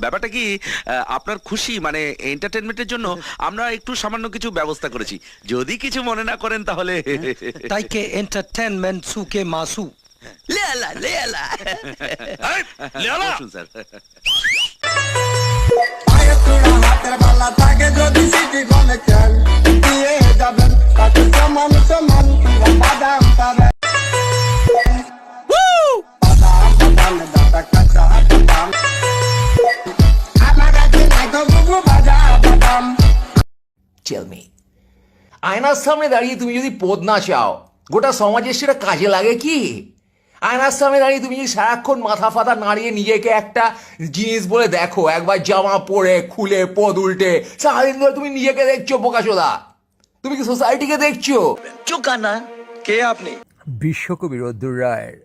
ব্যাপারটা কি, আপনার খুশি মানে এন্টারটেনমেন্টের জন্য আমরা একটু সামান্য কিছু ব্যবস্থা করেছি, যদি কিছু মনে না করেন তাহলে। তাই কে এন্টারটেনমেন্ট সুকে মাসু লেলা লেলা লেলা বসুন স্যার। পায়ে তোরা হাতের বালা থাকে যদি সিটি বলে খেল দিয়ে যাবেন তাকে সমান সমান তোরা বাদাম পাবেন বাদাম বাদাম দাদা কাঁচা বাদাম আমার কাছে লাগো বুবু বাদাম টেল মি, আয়নার সামনে দাঁড়িয়ে তুমি যদি পদ না চাও, গোটা সমাজের সেটা কাজে লাগে কি? আয়নার সামনে দাঁড়িয়ে তুমি যদি সারাক্ষণ মাথা ফাতা নাড়িয়ে নিজেকে একটা জিনিস বলে দেখো, একবার জামা পরে খুলে পদ উল্টে সারাদিন ধরে তুমি নিজেকে দেখছো বোকাচোদা, তুমি কি সোসাইটিকে দেখছো? চুকানা কে আপনি? বিশ্বকবি রদ্দুর রায়ের